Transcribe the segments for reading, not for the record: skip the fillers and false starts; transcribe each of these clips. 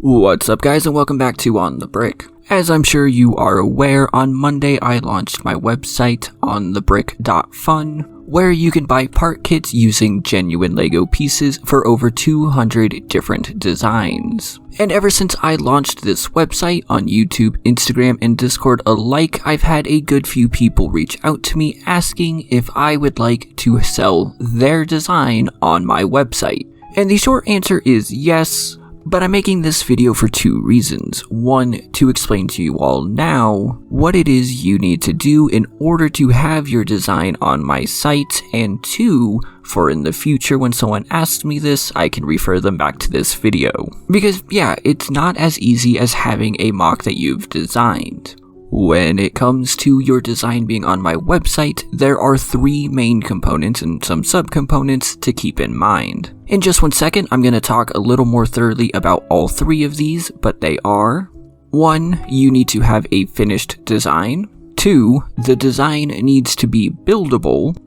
What's up guys, and welcome back to On The Brick. As I'm sure you are aware, on Monday I launched my website, onthebrick.fun, where you can buy part kits using genuine LEGO pieces for over 200 different designs. And ever since I launched this website on YouTube, Instagram, and Discord alike, I've had a good few people reach out to me asking if I would like to sell their design on my website. And the short answer is yes. But I'm making this video for two reasons. One, to explain to you all now what it is you need to do in order to have your design on my site, and two, for in the future when someone asks me this, I can refer them back to this video. Because yeah, it's not as easy as having a MOC that you've designed. When it comes to your design being on my website, there are three main components and some subcomponents to keep in mind. In just 1 second, I'm going to talk a little more thoroughly about all three of these, but they are: 1. You need to have a finished design. 2. The design needs to be buildable.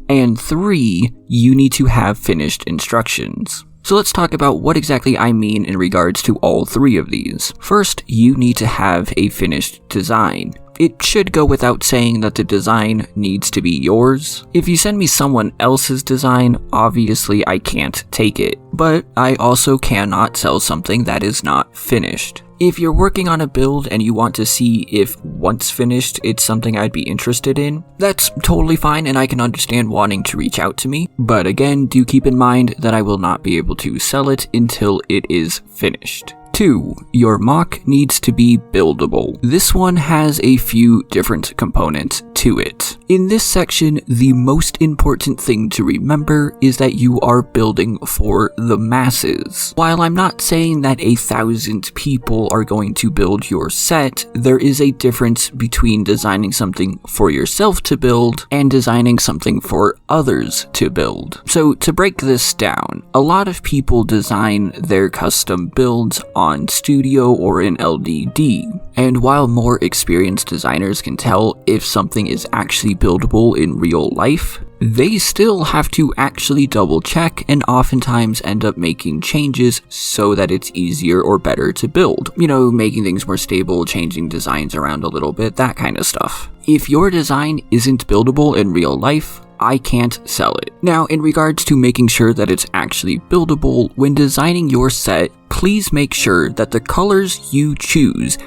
And 3. You need to have finished instructions. So let's talk about what exactly I mean in regards to all three of these. First, you need to have a finished design. It should go without saying that the design needs to be yours. If you send me someone else's design, obviously I can't take it, but I also cannot sell something that is not finished. If you're working on a build and you want to see if once finished it's something I'd be interested in, that's totally fine and I can understand wanting to reach out to me, but again, do keep in mind that I will not be able to sell it until it is finished. 2. Your MOC needs to be buildable. This one has a few different components to it. In this section, the most important thing to remember is that you are building for the masses. While I'm not saying that 1,000 people are going to build your set, there is a difference between designing something for yourself to build and designing something for others to build. So to break this down, a lot of people design their custom builds on Studio or in LDD, and while more experienced designers can tell if something is actually buildable in real life, they still have to actually double check and oftentimes end up making changes so that it's easier or better to build. You know, making things more stable, changing designs around a little bit, that kind of stuff. If your design isn't buildable in real life, I can't sell it. Now, in regards to making sure that it's actually buildable, when designing your set, please make sure that the colors you choose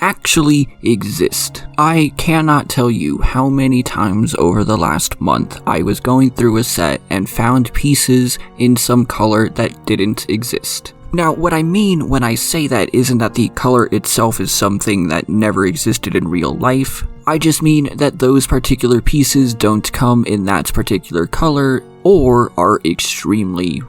actually exist. I cannot tell you how many times over the last month I was going through a set and found pieces in some color that didn't exist. Now, what I mean when I say that isn't that the color itself is something that never existed in real life. I just mean that those particular pieces don't come in that particular color or are extremely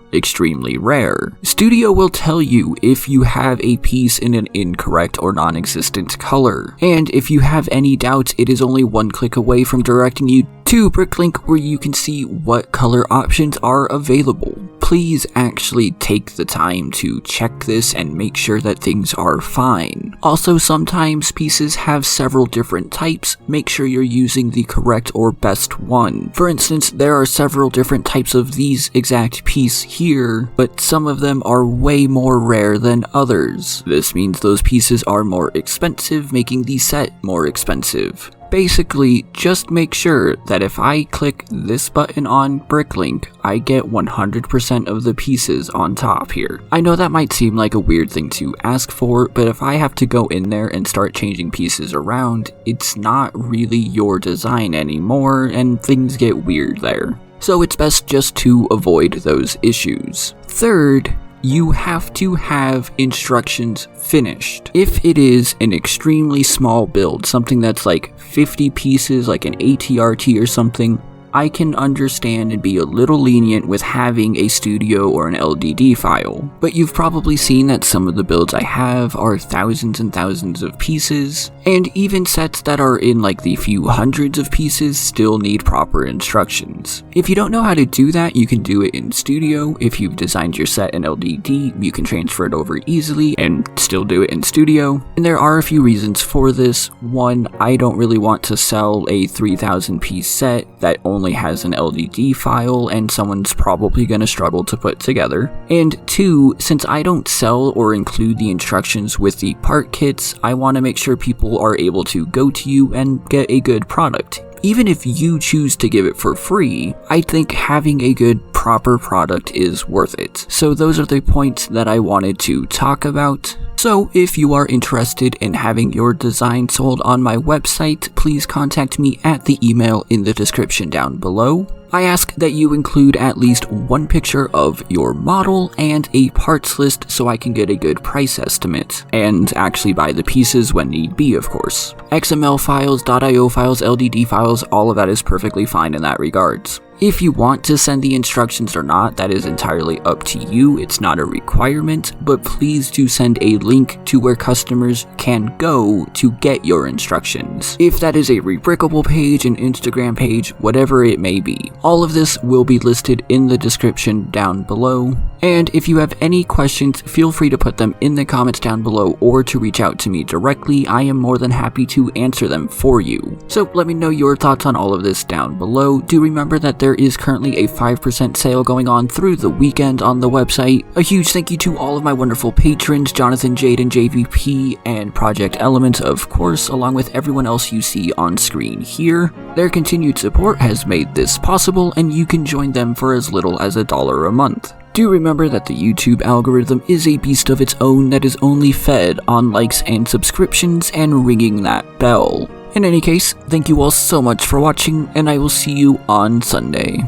rare. Studio will tell you if you have a piece in an incorrect or non-existent color. And if you have any doubts, it is only one click away from directing you to Bricklink where you can see what color options are available. Please actually take the time to check this and make sure that things are fine. Also, sometimes pieces have several different types. Make sure you're using the correct or best one. For instance, there are several different types of these exact piece here, but some of them are way more rare than others. This means those pieces are more expensive, making the set more expensive. Basically, just make sure that if I click this button on Bricklink, I get 100% of the pieces on top here. I know that might seem like a weird thing to ask for, but if I have to go in there and start changing pieces around, it's not really your design anymore, and things get weird there. So it's best just to avoid those issues. Third, you have to have instructions finished. If it is an extremely small build, something that's like 50 pieces, like an ATRT or something, I can understand and be a little lenient with having a Studio or an LDD file. But you've probably seen that some of the builds I have are thousands and thousands of pieces, and even sets that are in like the few hundreds of pieces still need proper instructions. If you don't know how to do that, you can do it in Studio. If you've designed your set in LDD, you can transfer it over easily and still do it in Studio. And there are a few reasons for this. One, I don't really want to sell a 3,000 piece set that only only has an LDD file and someone's probably going to struggle to put together. And 2, since I don't sell or include the instructions with the part kits, I want to make sure people are able to go to you and get a good product. Even if you choose to give it for free, I think having a good, proper product is worth it. So those are the points that I wanted to talk about. So if you are interested in having your design sold on my website, please contact me at the email in the description down below. I ask that you include at least one picture of your model and a parts list so I can get a good price estimate, and actually buy the pieces when need be, of course. XML files, .io files, LDD files, all of that is perfectly fine in that regards. If you want to send the instructions or not, that is entirely up to you. It's not a requirement, but please do send a link to where customers can go to get your instructions. If that is a rebrickable page, an Instagram page, whatever it may be. All of this will be listed in the description down below. And if you have any questions, feel free to put them in the comments down below or to reach out to me directly. I am more than happy to answer them for you. So let me know your thoughts on all of this down below. Do remember that there is currently a 5% sale going on through the weekend on the website. A huge thank you to all of my wonderful patrons, Jonathan, Jade, and JVP, and Project Element, of course, along with everyone else you see on screen here. Their continued support has made this possible, and you can join them for as little as $1 a month. Do remember that the YouTube algorithm is a beast of its own that is only fed on likes and subscriptions and ringing that bell. In any case, thank you all so much for watching, and I will see you on Sunday.